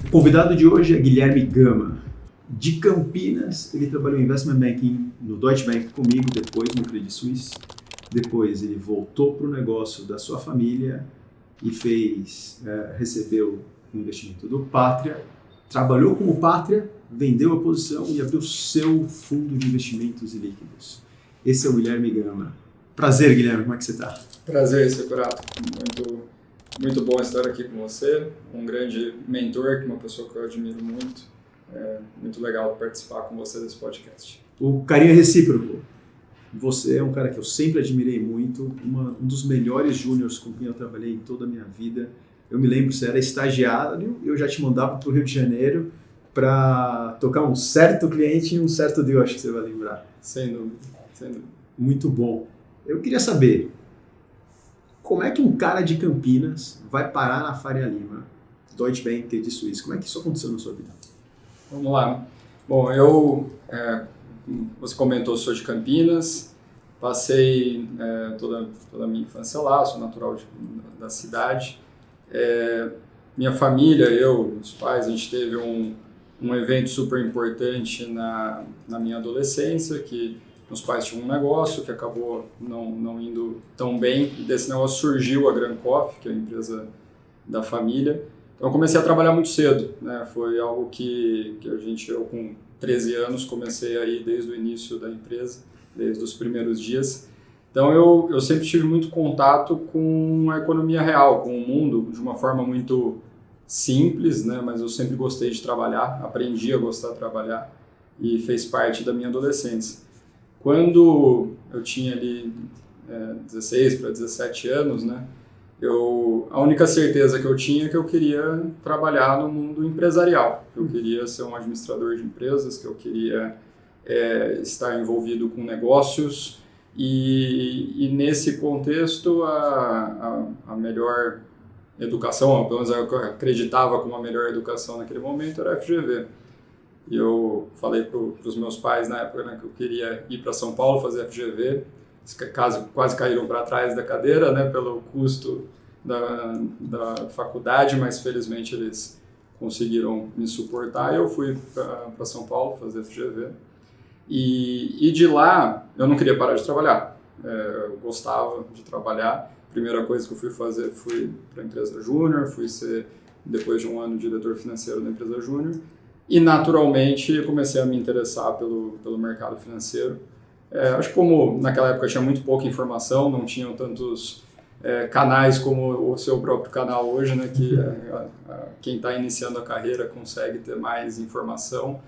O convidado de hoje é Guilherme Gama, de Campinas. Ele trabalhou em Investment Banking no Deutsche Bank comigo, depois no Credit Suisse. Depois ele voltou para o negócio da sua família e recebeu o investimento do Pátria, trabalhou como Pátria, vendeu a posição e abriu seu fundo de investimentos e líquidos. Esse é o Guilherme Gama. Prazer, Guilherme, como é que você está? Prazer, Securato. Muito bom estar aqui com você, um grande mentor, uma pessoa que eu admiro muito. É muito legal participar com você desse podcast. O carinho é recíproco. Você é um cara que eu sempre admirei muito, um dos melhores júniors com quem eu trabalhei em toda a minha vida. Eu me lembro que você era estagiário e eu já te mandava para o Rio de Janeiro para tocar um certo cliente e um certo deal, acho que você vai lembrar. Sem dúvida. Muito bom. Eu queria saber, como é que um cara de Campinas vai parar na Faria Lima, Deutsche Bank, Credit Suisse? Como é que isso aconteceu na sua vida? Vamos lá. Bom, você comentou, sou de Campinas, passei toda a minha infância lá, sou natural da cidade. Minha família, meus pais, a gente teve um evento super importante na minha adolescência, que meus pais tinham um negócio que acabou não indo tão bem, e desse negócio surgiu a Gran Coffee, que é a empresa da família. Então eu comecei a trabalhar muito cedo, né? Foi algo que eu com 13 anos comecei aí desde o início da empresa, desde os primeiros dias. Então eu sempre tive muito contato com a economia real, com o mundo, de uma forma muito simples, né? Mas eu sempre gostei de trabalhar, aprendi a gostar de trabalhar e fez parte da minha adolescência. Quando eu tinha ali 16 para 17 anos, né? A única certeza que eu tinha é que eu queria trabalhar no mundo empresarial. Eu queria ser um administrador de empresas, que eu queria estar envolvido com negócios. E nesse contexto, a melhor educação, pelo menos eu acreditava como a melhor educação naquele momento, era a FGV. E eu falei para os meus pais na época, né, que eu queria ir para São Paulo fazer FGV. Quase caíram para trás da cadeira, né, pelo custo da faculdade, mas felizmente eles conseguiram me suportar. Eu fui para São Paulo fazer FGV. E de lá eu não queria parar de trabalhar. Eu gostava de trabalhar. A primeira coisa que eu fui fazer, fui para a empresa Júnior, fui ser, depois de um ano, diretor financeiro da empresa Júnior. E naturalmente eu comecei a me interessar pelo mercado financeiro. Acho que como naquela época tinha muito pouca informação, não tinham tantos canais como o seu próprio canal hoje, né, que quem está iniciando a carreira consegue ter mais informação.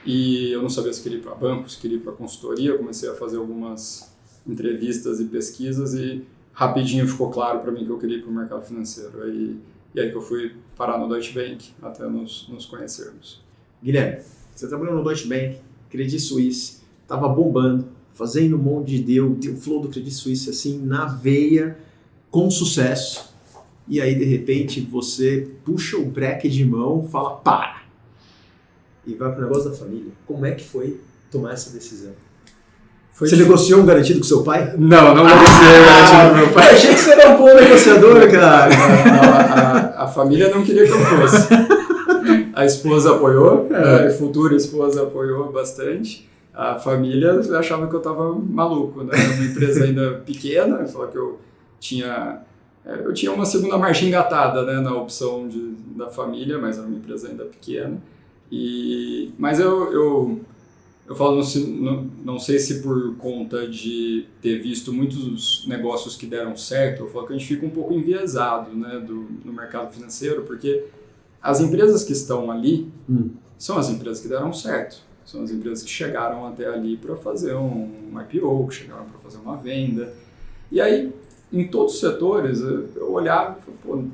E eu não sabia se queria ir para banco, se queria ir para consultoria. Eu comecei a fazer algumas entrevistas e pesquisas e rapidinho ficou claro para mim que eu queria ir para o mercado financeiro. E aí que eu fui parar no Deutsche Bank até nos conhecermos. Guilherme, você trabalhou no Deutsche Bank, Credit Suisse, estava bombando, fazendo um monte de deal, o flow do Credit Suisse assim, na veia, com sucesso. E aí, de repente, você puxa o breque de mão, fala, para! E vai para o negócio da família. Como é que foi tomar essa decisão? Você negociou um garantido com seu pai? Não negociei um garantido com meu pai. Eu achei que você era um bom negociador, cara. A família não queria que eu fosse. A esposa apoiou, a futura esposa apoiou bastante. A família achava que eu estava maluco, né? Uma empresa ainda pequena, falou que eu tinha uma segunda marcha engatada, né, na opção da família, mas era uma empresa ainda pequena. Mas eu falo, não sei se por conta de ter visto muitos negócios que deram certo, eu falo que a gente fica um pouco enviesado, né, no mercado financeiro, porque as empresas que estão ali são as empresas que deram certo. São as empresas que chegaram até ali para fazer um IPO, que chegaram para fazer uma venda. E aí, em todos os setores, eu olhava e falei,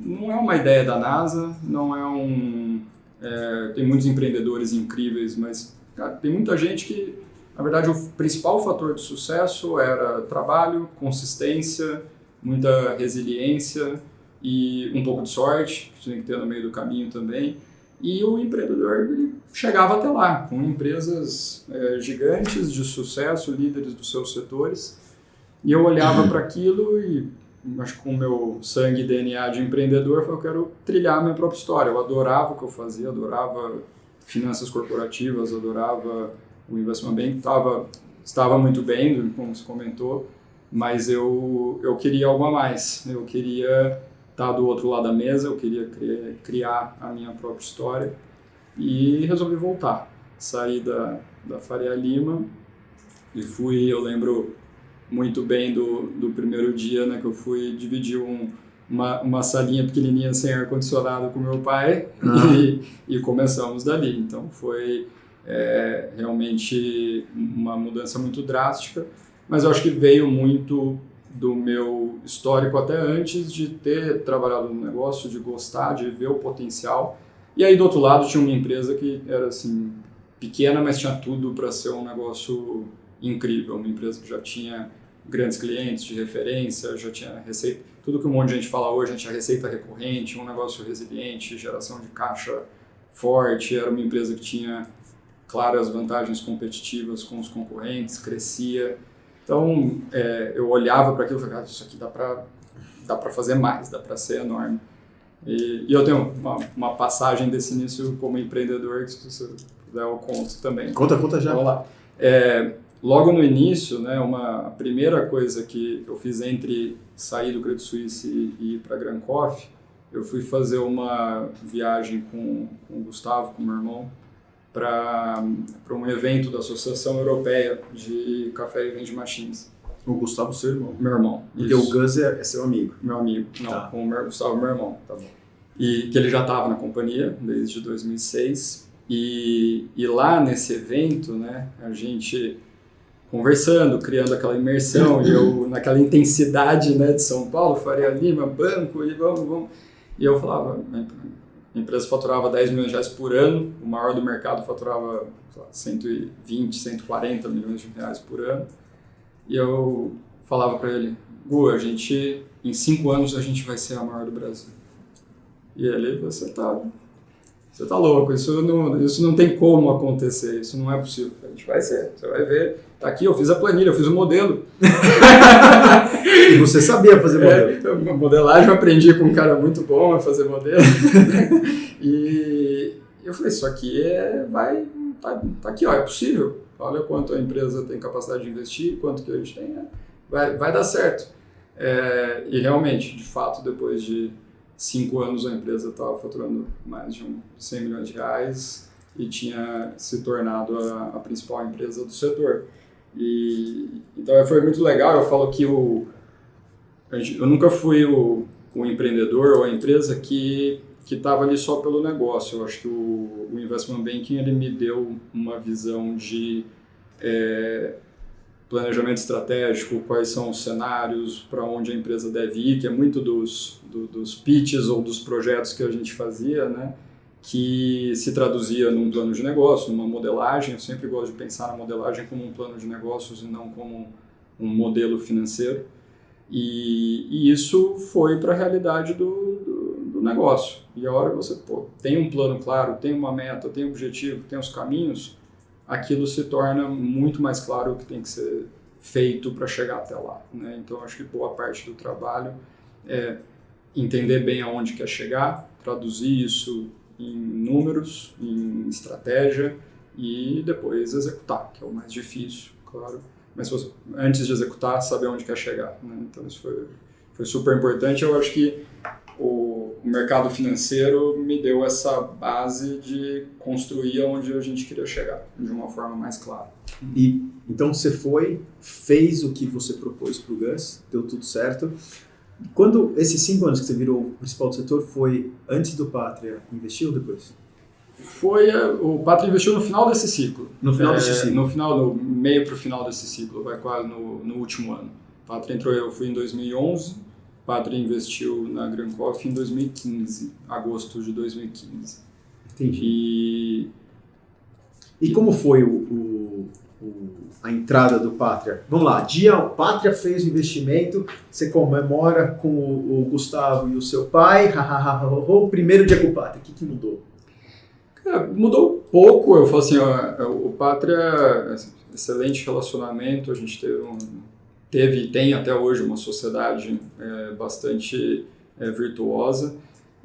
não é uma ideia da NASA, não é tem muitos empreendedores incríveis, mas cara, tem muita gente que, na verdade, o principal fator de sucesso era trabalho, consistência, muita resiliência e um pouco de sorte, que tinha que ter no meio do caminho também. E o empreendedor ele chegava até lá, com empresas gigantes de sucesso, líderes dos seus setores. E eu olhava para aquilo e acho que com o meu sangue e DNA de empreendedor, eu quero trilhar a minha própria história. Eu adorava o que eu fazia, adorava finanças corporativas, adorava o investment bank, estava muito bem, como você comentou, mas eu queria algo a mais. Eu queria estar do outro lado da mesa, eu queria criar a minha própria história e resolvi voltar. Saí da Faria Lima e eu lembro muito bem do primeiro dia, né, que eu fui dividir uma salinha pequenininha sem ar-condicionado com meu pai e começamos dali. Então foi realmente uma mudança muito drástica, mas eu acho que veio muito do meu histórico até antes de ter trabalhado no negócio, de gostar, de ver o potencial. E aí do outro lado tinha uma empresa que era assim pequena, mas tinha tudo para ser um negócio incrível, uma empresa que já tinha grandes clientes de referência, já tinha receita, tudo que um monte de gente fala hoje, a gente tinha receita recorrente, um negócio resiliente, geração de caixa forte, era uma empresa que tinha claras vantagens competitivas com os concorrentes, crescia. Então, eu olhava para aquilo e falava, isso aqui dá para fazer mais, dá para ser enorme. E eu tenho uma passagem desse início como empreendedor, que se você puder eu conto também. Conta já. Vamos lá. Logo no início, né, a primeira coisa que eu fiz entre sair do Credit Suisse e ir para a Gran Coffee, eu fui fazer uma viagem com o Gustavo, com o meu irmão, para um evento da Associação Europeia de Café e Vending Machines. O Gustavo, seu irmão? Meu irmão. Porque o Gus é seu amigo. Meu amigo. Não, tá. Com o Gustavo, meu irmão. Tá bom. E que ele já estava na companhia desde 2006. E lá nesse evento, né, a gente conversando, criando aquela imersão, e eu naquela intensidade, né, de São Paulo, Faria Lima, banco, e vamos. E eu falava, a empresa faturava 10 milhões de reais por ano, o maior do mercado faturava 120, 140 milhões de reais por ano. E eu falava para ele, Gu, em 5 anos a gente vai ser a maior do Brasil. E ele, você tá louco, isso não tem como acontecer, isso não é possível. A gente vai ser, você vai ver. Tá aqui, eu fiz a planilha, eu fiz o modelo. E você sabia fazer modelo? Modelagem eu aprendi com um cara muito bom a fazer modelo. E eu falei, isso aqui tá aqui, ó, é possível. Olha quanto a empresa tem capacidade de investir, quanto que a gente tem, vai dar certo. E realmente, de fato, depois de 5 anos a empresa estava faturando mais de 100 milhões de reais e tinha se tornado a principal empresa do setor. Então foi muito legal. Eu falo que eu nunca fui o empreendedor ou a empresa que estava ali só pelo negócio. Eu acho que o Investment Banking ele me deu uma visão de planejamento estratégico, quais são os cenários, para onde a empresa deve ir, que é muito dos pitches ou dos projetos que a gente fazia, né? Que se traduzia num plano de negócio, numa modelagem. Eu sempre gosto de pensar na modelagem como um plano de negócios e não como um modelo financeiro. E isso foi para a realidade do negócio. E a hora que você tem um plano claro, tem uma meta, tem um objetivo, tem os caminhos, aquilo se torna muito mais claro o que tem que ser feito para chegar até lá, né? Então, acho que boa parte do trabalho é entender bem aonde quer chegar, traduzir isso em números, em estratégia e depois executar, que é o mais difícil, claro. Mas antes de executar, saber onde quer chegar, né? Então, isso foi super importante. Eu acho que o mercado financeiro me deu essa base de construir onde a gente queria chegar, de uma forma mais clara. E então você fez o que você propôs para o Gus, deu tudo certo. Quando esses 5 anos que você virou o principal do setor, foi antes do Pátria investir ou depois? O Pátria investiu no final desse ciclo. No final desse ciclo? No meio para o final desse ciclo, vai quase no último ano. O Pátria entrou, eu fui em 2011, o Pátria investiu na Gran Coffee em 2015, agosto de 2015. Entendi. E como foi a entrada do Pátria? Vamos lá, o Pátria fez o investimento, você comemora com o Gustavo e o seu pai, o primeiro dia com o Pátria, o que mudou? Mudou pouco. Eu falo assim, o Pátria, excelente relacionamento, a gente teve teve e tem até hoje uma sociedade bastante virtuosa.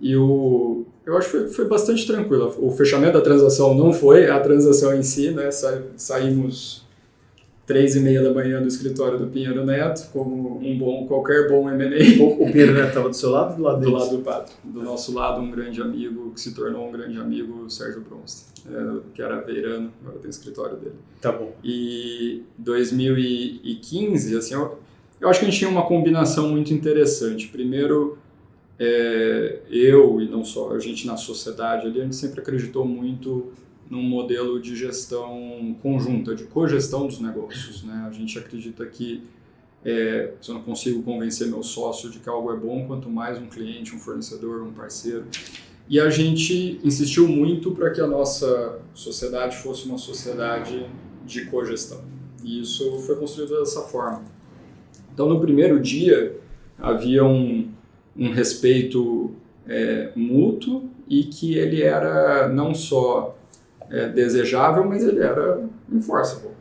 E eu acho que foi bastante tranquilo. O fechamento da transação não foi a transação em si, né? Saímos 3h30 da manhã do escritório do Pinheiro Neto, como qualquer bom M&A. O Pinheiro Neto estava do seu lado ou do lado deles? Do lado do Pato. Do nosso lado, um grande amigo, que se tornou um grande amigo, o Sérgio Bronster, que era veirano, agora tem o escritório dele. Tá bom. E 2015, assim, eu acho que a gente tinha uma combinação muito interessante. Primeiro, eu e não só a gente na sociedade ali, a gente sempre acreditou muito num modelo de gestão conjunta, de cogestão dos negócios, né? A gente acredita que se eu não consigo convencer meu sócio de que algo é bom, quanto mais um cliente, um fornecedor, um parceiro. E a gente insistiu muito para que a nossa sociedade fosse uma sociedade de cogestão. E isso foi construído dessa forma. Então, no primeiro dia, havia um respeito mútuo e que ele era não só desejável, mas ele era enforceable.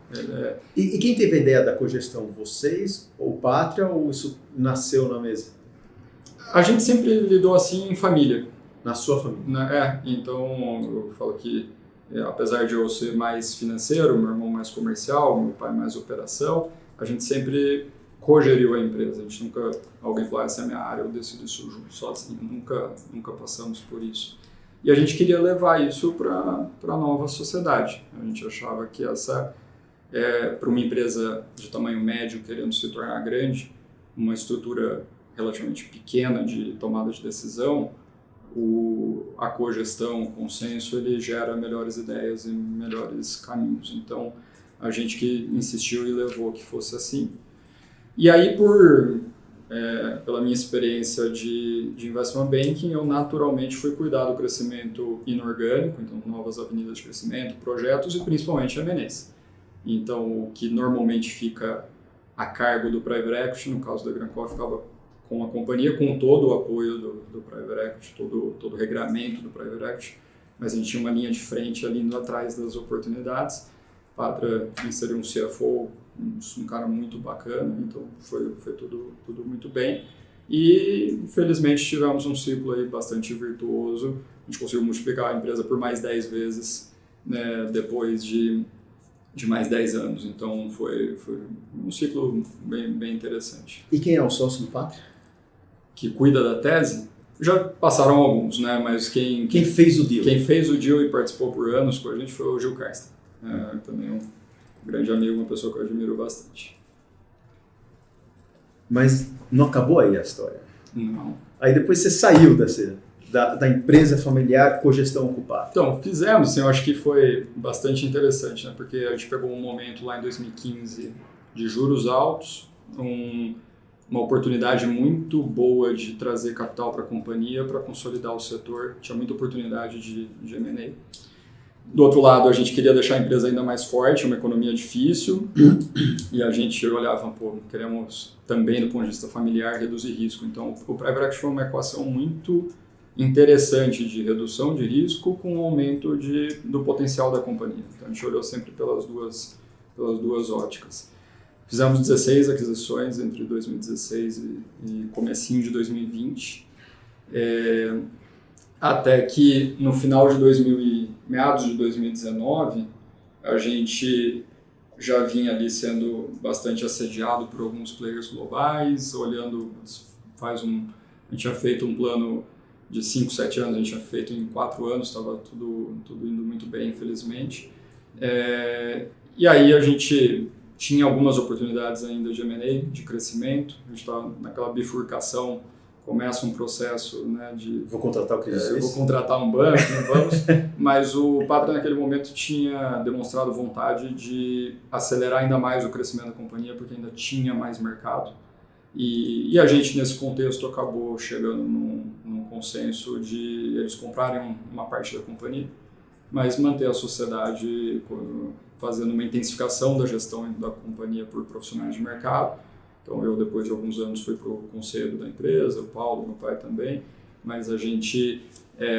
E quem teve a ideia da cogestão? Vocês ou Pátria, ou isso nasceu na mesa? A gente sempre lidou assim em família. Na sua família? Então eu falo que apesar de eu ser mais financeiro, meu irmão mais comercial, meu pai mais operação, a gente sempre cogeriu a empresa. A gente nunca, alguém falou, essa é a minha área, eu decido isso sozinho. Nunca passamos por isso. E a gente queria levar isso para a nova sociedade. A gente achava que essa, para uma empresa de tamanho médio querendo se tornar grande, uma estrutura relativamente pequena de tomada de decisão, a cogestão, o consenso, ele gera melhores ideias e melhores caminhos. Então, a gente que insistiu e levou que fosse assim. E aí, pela minha experiência de investment banking, eu naturalmente fui cuidar do crescimento inorgânico, então novas avenidas de crescimento, projetos e principalmente M&As. Então, o que normalmente fica a cargo do private equity, no caso da Grancor, ficava com a companhia, com todo o apoio do private equity, todo o regramento do private equity, mas a gente tinha uma linha de frente ali indo atrás das oportunidades. Pátria inseriu um CFO, um cara muito bacana, então foi tudo muito bem. E, infelizmente, tivemos um ciclo aí bastante virtuoso. A gente conseguiu multiplicar a empresa por mais 10 vezes, né, depois de mais 10 anos. Então, foi um ciclo bem interessante. E quem é o sócio do Pátria? Que cuida da tese? Já passaram alguns, né? Mas quem fez o deal? Quem fez o deal e participou por anos com a gente foi o Gil Karsten. Também um grande amigo, uma pessoa que eu admiro bastante. Mas não acabou aí a história? Não. Aí depois você saiu da empresa familiar cogestão ocupada? Então, fizemos, assim, eu acho que foi bastante interessante, né? Porque a gente pegou um momento lá em 2015 de juros altos, uma oportunidade muito boa de trazer capital para a companhia, para consolidar o setor, tinha muita oportunidade de M&A. Do outro lado, a gente queria deixar a empresa ainda mais forte, uma economia difícil, e a gente olhava, queremos também, do ponto de vista familiar, reduzir risco. Então, o Private Equity foi uma equação muito interessante de redução de risco com o aumento do potencial da companhia. Então, a gente olhou sempre pelas duas óticas. Fizemos 16 aquisições entre 2016 e comecinho de 2020. Até que no final de meados de 2019, a gente já vinha ali sendo bastante assediado por alguns players globais, olhando, a gente tinha feito um plano de 5, 7 anos, a gente tinha feito em 4 anos, estava tudo indo muito bem, infelizmente. E aí a gente tinha algumas oportunidades ainda de M&A, de crescimento, a gente estava naquela bifurcação. Começa um processo, né, de... Vou contratar o que vou contratar um banco, não vamos. Mas o Pátria, naquele momento, tinha demonstrado vontade de acelerar ainda mais o crescimento da companhia, porque ainda tinha mais mercado. E a gente, nesse contexto, acabou chegando num consenso de eles comprarem uma parte da companhia, mas manter a sociedade fazendo uma intensificação da gestão da companhia por profissionais de mercado. Então, eu, depois de alguns anos, fui para o conselho da empresa, o Paulo, meu pai também, mas a gente,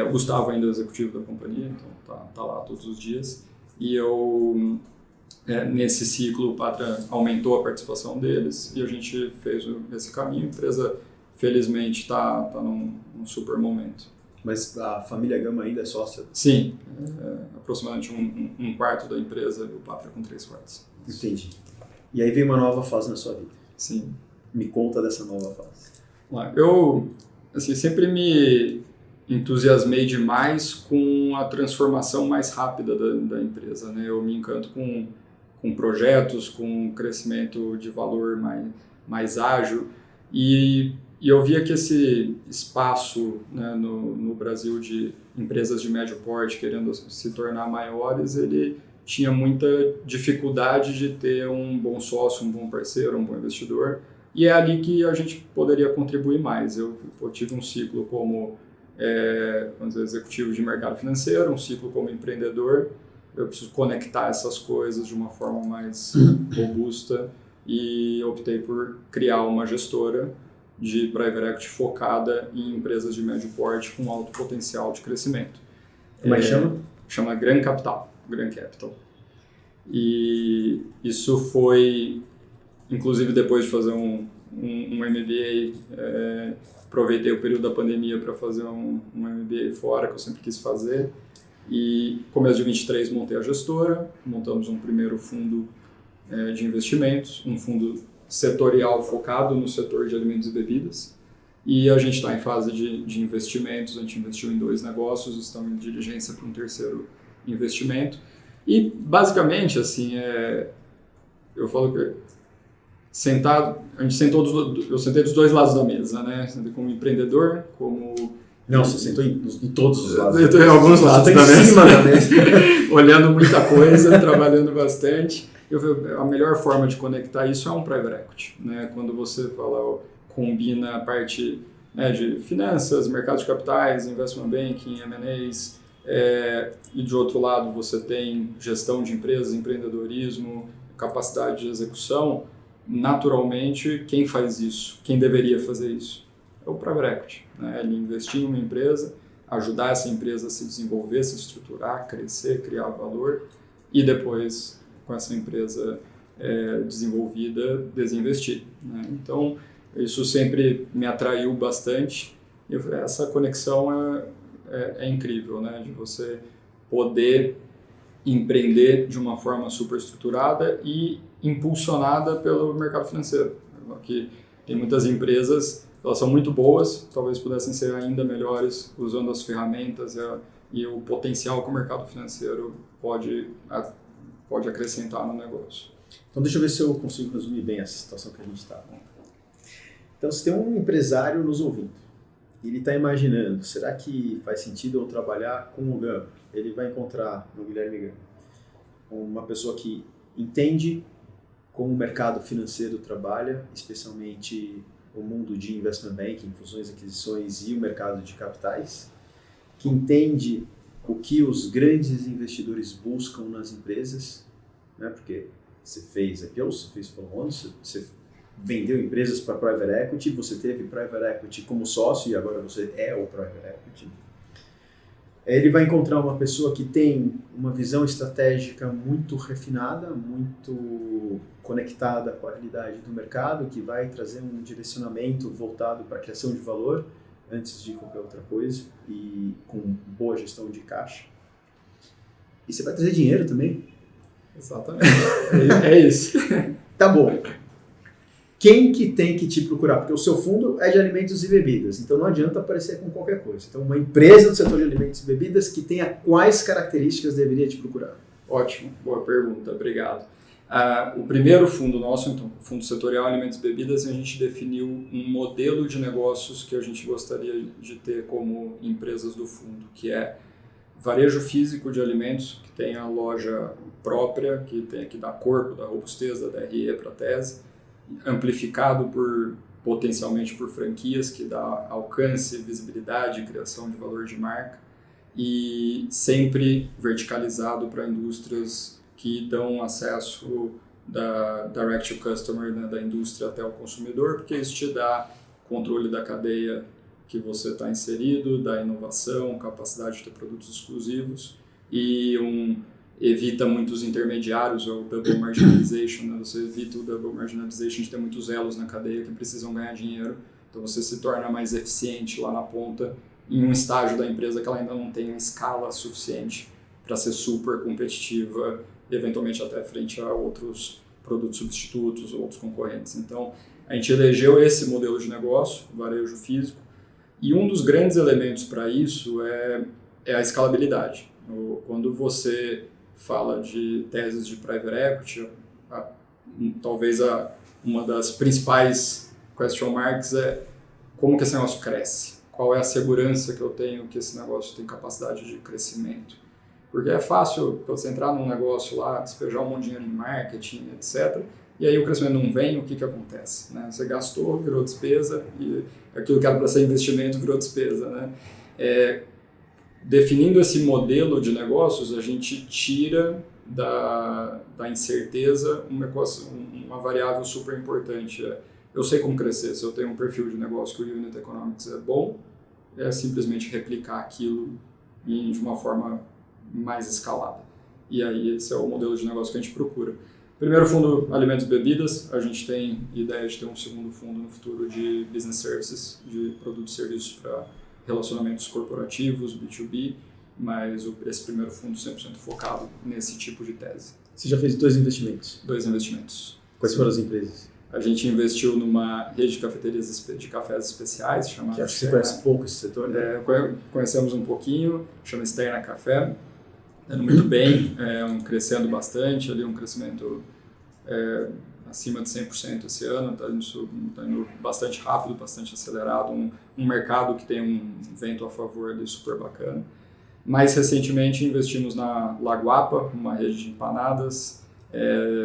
o Gustavo ainda é executivo da companhia, então tá lá todos os dias, e eu nesse ciclo o Pátria aumentou a participação deles e a gente fez esse caminho. A empresa, felizmente, está num super momento. Mas a família Gama ainda é sócia? Sim, aproximadamente um quarto da empresa e o Pátria com 3/4. Entendi. E aí vem uma nova fase na sua vida. Sim. Me conta dessa nova fase. Eu sempre me entusiasmei demais com a transformação mais rápida da empresa, né? Eu me encanto com projetos, com crescimento de valor mais ágil e eu via que esse espaço, né, no Brasil de empresas de médio porte querendo se tornar maiores, ele tinha muita dificuldade de ter um bom sócio, um bom parceiro, um bom investidor, e é ali que a gente poderia contribuir mais. Eu tive um ciclo como vamos dizer, executivo de mercado financeiro, um ciclo como empreendedor. Eu preciso conectar essas coisas de uma forma mais robusta e optei por criar uma gestora de private equity focada em empresas de médio porte com alto potencial de crescimento. Como é que chama? Chama Gran Capital. E isso foi, inclusive depois de fazer um MBA, aproveitei o período da pandemia para fazer um MBA fora, que eu sempre quis fazer. E começo de 23 montei a gestora, montamos um primeiro fundo de investimentos, um fundo setorial focado no setor de alimentos e bebidas. E a gente está em fase de investimentos, a gente investiu em 2 negócios, estamos em diligência para um terceiro investimento. E basicamente, assim, eu falo que a gente sentou eu sentei dos 2 lados da mesa, né? Sentei como empreendedor, como... Não, você sentou em todos os lados. Eu estou em alguns lados da mesa. Olhando muita coisa, trabalhando bastante. A melhor forma de conectar isso é um private equity, né? Quando você combina a parte de finanças, mercados de capitais, investment banking, M&As, e de outro lado você tem gestão de empresas, empreendedorismo, capacidade de execução, naturalmente quem faz isso, quem deveria fazer isso? É o private equity, né? Ele investir em uma empresa, ajudar essa empresa a se desenvolver, se estruturar, crescer, criar valor e depois, com essa empresa desenvolvida, desinvestir, né? Então, isso sempre me atraiu bastante. E essa conexão é incrível, né? De você poder empreender de uma forma super estruturada e impulsionada pelo mercado financeiro. Aqui tem muitas empresas, elas são muito boas, talvez pudessem ser ainda melhores usando as ferramentas e o potencial que o mercado financeiro pode acrescentar no negócio. Então deixa eu ver se eu consigo resumir bem essa situação que a gente está. Então se tem um empresário nos ouvindo, ele está imaginando, será que faz sentido eu trabalhar com o Gama? Ele vai encontrar no Guilherme Gama uma pessoa que entende como o mercado financeiro trabalha, especialmente o mundo de investment banking, fusões, aquisições e o mercado de capitais, que entende o que os grandes investidores buscam nas empresas, né? Porque você fez IPO, você fez follow-on, você vendeu empresas para private equity, você teve private equity como sócio e agora você é o private equity. Ele vai encontrar uma pessoa que tem uma visão estratégica muito refinada, muito conectada com a realidade do mercado, que vai trazer um direcionamento voltado para a criação de valor antes de qualquer outra coisa e com boa gestão de caixa. E você vai trazer dinheiro também? Exatamente, é isso. Tá bom. Quem que tem que te procurar? Porque o seu fundo é de alimentos e bebidas, então não adianta aparecer com qualquer coisa. Então uma empresa do setor de alimentos e bebidas que tenha quais características deveria te procurar? Ótimo, boa pergunta, obrigado. O primeiro fundo nosso, então, o Fundo Setorial Alimentos e Bebidas, a gente definiu um modelo de negócios que a gente gostaria de ter como empresas do fundo, que é varejo físico de alimentos, que tem a loja própria, que tem que dar corpo, da robustez, da DRE para a tese, amplificado potencialmente por franquias, que dá alcance, visibilidade, criação de valor de marca, e sempre verticalizado para indústrias que dão acesso da direct to customer, né, da indústria até o consumidor, porque isso te dá controle da cadeia que você está inserido, da inovação, capacidade de ter produtos exclusivos e evita muitos intermediários, ou double marginalization, né? Você evita o double marginalization de ter muitos elos na cadeia que precisam ganhar dinheiro, então você se torna mais eficiente lá na ponta, em um estágio da empresa que ela ainda não tem escala suficiente para ser super competitiva, eventualmente até frente a outros produtos substitutos ou outros concorrentes. Então, a gente elegeu esse modelo de negócio, varejo físico, e um dos grandes elementos para isso é a escalabilidade. Quando você fala de teses de private equity, talvez uma das principais question marks é como que esse negócio cresce, qual é a segurança que eu tenho que esse negócio tem capacidade de crescimento. Porque é fácil você entrar num negócio lá, despejar um monte de dinheiro em marketing, etc., e aí o crescimento não vem, o que acontece? Né? Você gastou, virou despesa, e aquilo que era para ser investimento virou despesa. Né? Definindo esse modelo de negócios, a gente tira da incerteza uma variável super importante. Eu sei como crescer, se eu tenho um perfil de negócio que o Unit Economics é bom, é simplesmente replicar aquilo de uma forma mais escalada. E aí esse é o modelo de negócio que a gente procura. Primeiro fundo, alimentos e bebidas. A gente tem ideia de ter um segundo fundo no futuro de business services, de produtos e serviços para relacionamentos corporativos, B2B, mas esse primeiro fundo 100% focado nesse tipo de tese. Você já fez 2 investimentos? 2 investimentos. Quais foram as empresas? A gente investiu numa rede de cafeterias de cafés especiais, chamada... Que acho que você conhece pouco esse setor, né? Conhecemos um pouquinho, chama Externa Café, indo muito bem, crescendo bastante, ali um crescimento acima de 100% esse ano, está indo bastante rápido, bastante acelerado, um mercado que tem um vento a favor ali super bacana. Mais recentemente investimos na Laguapa, uma rede de empanadas,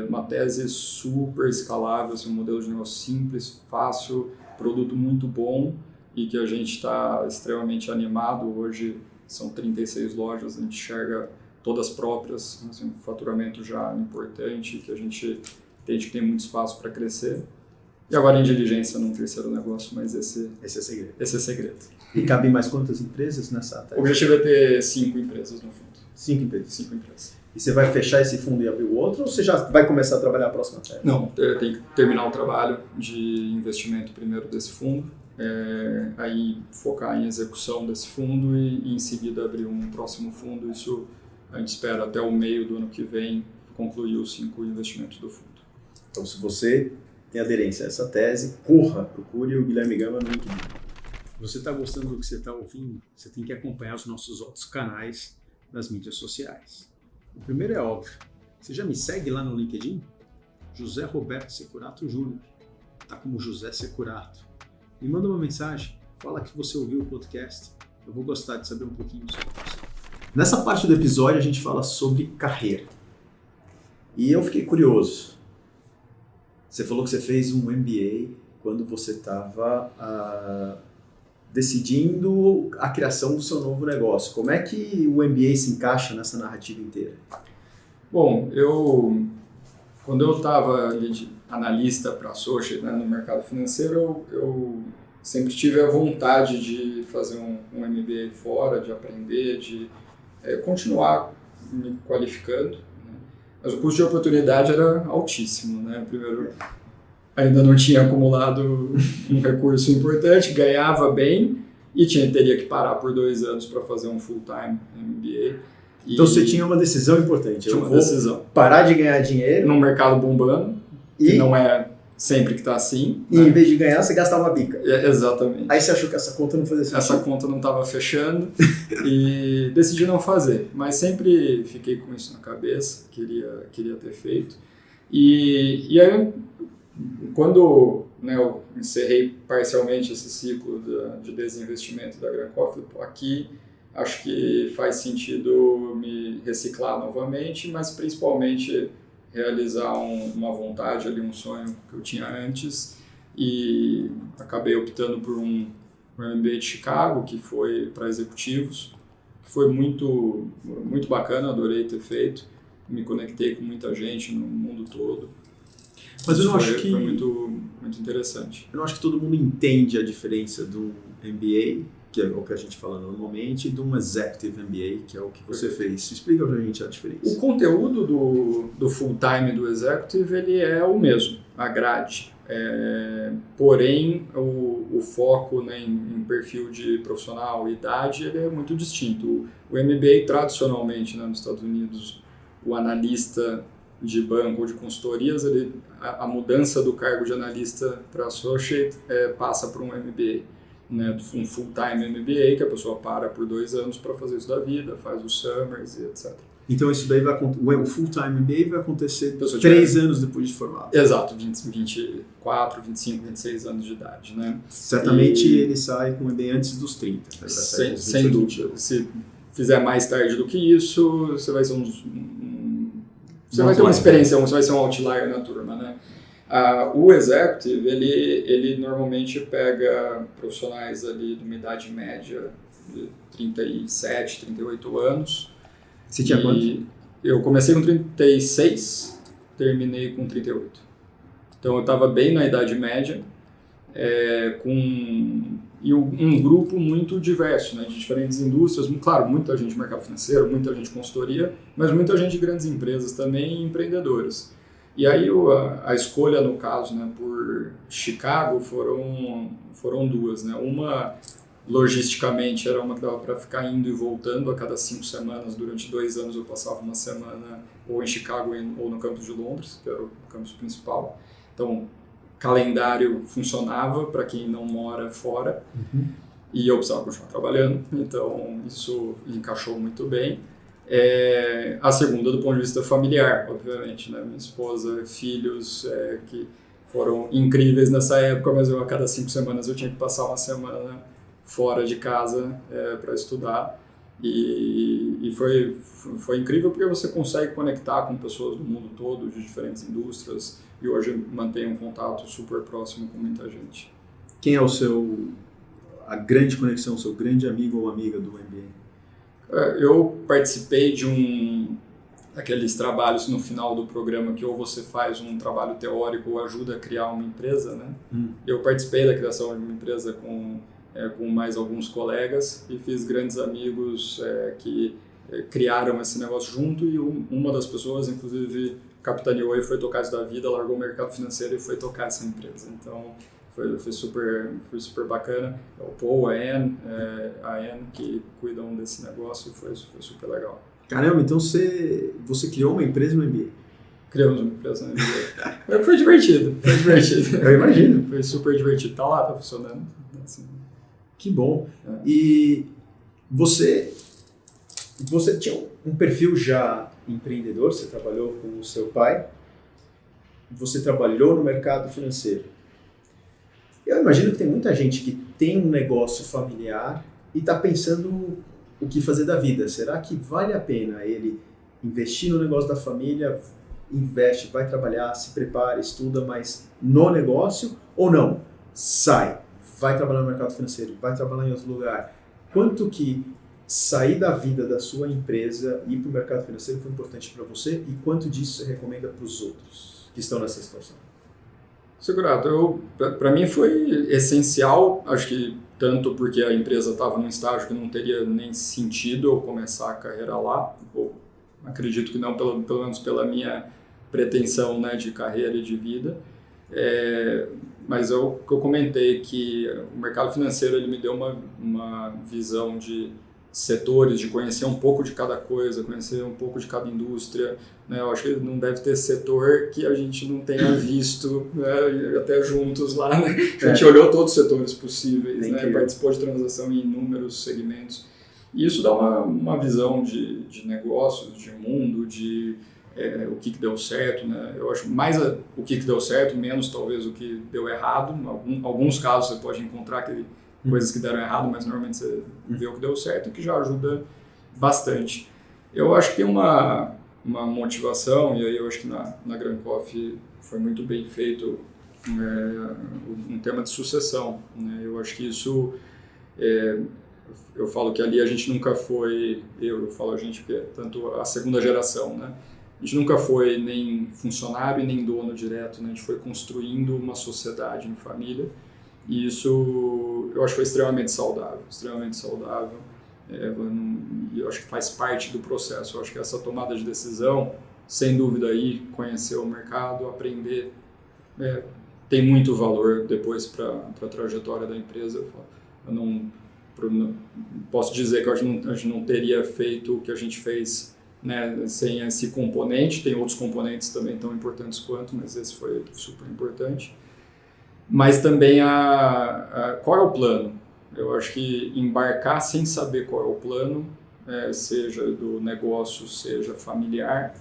uma tese super escalável, um modelo de negócio simples, fácil, produto muito bom e que a gente está extremamente animado. Hoje são 36 lojas, a gente enxerga todas próprias, um faturamento já importante, que a gente entende que tem muito espaço para crescer. E agora em diligência num terceiro negócio, mas esse é segredo. Esse é segredo. E cabem mais quantas empresas nessa tese? O objetivo é ter 5 empresas no fundo. 5 empresas? 5 empresas. E você vai fechar esse fundo e abrir o outro, ou você já vai começar a trabalhar a próxima tese? Não, eu tenho que terminar o trabalho de investimento primeiro desse fundo, aí focar em execução desse fundo e em seguida abrir um próximo fundo. Isso a gente espera até o meio do ano que vem concluir os 5 investimentos do fundo. Então, se você tem aderência a essa tese, procure o Guilherme Gama no LinkedIn. Se você está gostando do que você está ouvindo, você tem que acompanhar os nossos outros canais nas mídias sociais. O primeiro é óbvio. Você já me segue lá no LinkedIn? José Roberto Securato Júnior. Tá como José Securato. Me manda uma mensagem, fala que você ouviu o podcast. Eu vou gostar de saber um pouquinho sobre você. Nessa parte do episódio a gente fala sobre carreira. E eu fiquei curioso. Você falou que você fez um MBA quando você estava decidindo a criação do seu novo negócio. Como é que o MBA se encaixa nessa narrativa inteira? Bom, quando eu estava de analista para associate, né, no mercado financeiro, eu sempre tive a vontade de fazer um MBA fora, de aprender, de continuar me qualificando. Né? Mas o custo de oportunidade era altíssimo. Né? Primeiro, ainda não tinha acumulado um recurso importante, ganhava bem e teria que parar por 2 anos para fazer um full-time MBA. Então você tinha uma decisão importante. Tinha uma decisão. Parar de ganhar dinheiro. Num mercado bombando, que não é sempre que está assim. E em vez de ganhar, você gastava uma bica. Exatamente. Aí você achou que essa conta não fazia sentido. Essa conta não estava fechando e decidi não fazer. Mas sempre fiquei com isso na cabeça, queria ter feito. E aí, quando eu encerrei parcialmente esse ciclo de desinvestimento da Grand Coffee, aqui acho que faz sentido me reciclar novamente, mas principalmente realizar uma vontade, ali, um sonho que eu tinha antes, e acabei optando por um MBA de Chicago, que foi para executivos, que foi muito, muito bacana, adorei ter feito, me conectei com muita gente no mundo todo. Mas eu não acho que... Foi muito, muito interessante. Eu não acho que todo mundo entende a diferença do MBA, que é o que a gente fala normalmente, e de um Executive MBA, que é o que você fez. Explica pra gente a diferença. O conteúdo do full-time do Executive, ele é o mesmo, a grade. Porém, o foco, né, em perfil de profissional e idade, ele é muito distinto. O MBA, tradicionalmente, né, nos Estados Unidos, o analista de banco ou de consultorias, a mudança do cargo de analista para associate passa por um MBA, né, um full-time MBA, que a pessoa para por 2 anos para fazer isso da vida, faz os summers e etc. Então isso daí o full-time MBA vai acontecer 3 anos depois de formado. Exato, 24, 25, 26 anos de idade, né? Certamente ele sai com o MBA antes dos 30. Né? Sem dúvida. Se fizer mais tarde do que isso, você vai ser você vai ter uma experiência, você vai ser um outlier na turma, né? O Executive, ele normalmente pega profissionais ali de uma idade média de 37, 38 anos. Você tinha quanto? Eu comecei com 36, terminei com 38. Então eu estava bem na idade média, e um grupo muito diverso, né, de diferentes indústrias. Claro, muita gente de mercado financeiro, muita gente de consultoria, mas muita gente de grandes empresas também e empreendedoras. E aí a escolha, no caso, né, por Chicago foram 2. Né? Uma, logisticamente, era uma que dava para ficar indo e voltando a cada 5 semanas. Durante 2 anos eu passava uma semana ou em Chicago ou no campus de Londres, que era o campus principal. Então, calendário funcionava para quem não mora fora. E eu precisava continuar trabalhando, então isso encaixou muito bem. A segunda, do ponto de vista familiar, obviamente, né? Minha esposa, filhos, que foram incríveis nessa época, mas a cada 5 semanas eu tinha que passar uma semana fora de casa para estudar. E foi incrível porque você consegue conectar com pessoas do mundo todo, de diferentes indústrias, e hoje mantenho um contato super próximo com muita gente. Quem é a grande conexão, o seu grande amigo ou amiga do MBA? Eu participei de aqueles trabalhos no final do programa que ou você faz um trabalho teórico ou ajuda a criar uma empresa, né? Eu participei da criação de uma empresa com mais alguns colegas e fiz grandes amigos que criaram esse negócio junto, e uma das pessoas, inclusive, capitaneou e foi tocar isso da vida, largou o mercado financeiro e foi tocar essa empresa. Então, foi super bacana. O Paul, a Anne, que cuidam desse negócio, foi super legal. Caramba, então você criou uma empresa no MBA? Criamos uma empresa no MBA. Foi divertido. Eu imagino. Foi super divertido. Tá lá, tá funcionando. Assim. Que bom. E você tinha um perfil já empreendedor, você trabalhou com o seu pai, você trabalhou no mercado financeiro. Eu imagino que tem muita gente que tem um negócio familiar e está pensando o que fazer da vida. Será que vale a pena ele investir no negócio da família, investe, vai trabalhar, se prepara, estuda, mas no negócio, ou não? Sai, vai trabalhar no mercado financeiro, vai trabalhar em outro lugar. Quanto que sair da vida da sua empresa e ir para o mercado financeiro foi importante para você, e quanto disso você recomenda para os outros que estão nessa situação? Segurado, para mim foi essencial, acho que tanto porque a empresa estava num estágio que não teria nem sentido eu começar a carreira lá, ou acredito que não, pelo menos pela minha pretensão, né, de carreira e de vida, mas eu comentei que o mercado financeiro ele me deu uma visão de setores, de conhecer um pouco de cada coisa, conhecer um pouco de cada indústria, né? Eu acho que não deve ter setor que a gente não tenha visto, né, até juntos lá, né? A gente olhou todos os setores possíveis, né? Participou de transação em inúmeros segmentos, e isso dá uma visão de negócios, de mundo, de o que deu certo, né? Eu acho mais o que deu certo, menos talvez o que deu errado. Em alguns casos você pode encontrar coisas que deram errado, mas normalmente você vê o que deu certo, que já ajuda bastante. Eu acho que tem uma motivação, e aí eu acho que na Grand Coffee foi muito bem feito um tema de sucessão, né? Eu acho que isso, eu falo que ali a gente nunca foi, eu falo a gente porque é tanto a segunda geração, né? A gente nunca foi nem funcionário e nem dono direto, né? A gente foi construindo uma sociedade em família. E isso eu acho que foi extremamente saudável, e eu acho que faz parte do processo. Eu acho que essa tomada de decisão, sem dúvida, aí conhecer o mercado, aprender, tem muito valor depois para a trajetória da empresa. Eu não posso dizer que a gente não teria feito o que a gente fez, né, sem esse componente. Tem outros componentes também tão importantes quanto, mas esse foi super importante. Mas também qual é o plano? Eu acho que embarcar sem saber qual é o plano, seja do negócio, seja familiar,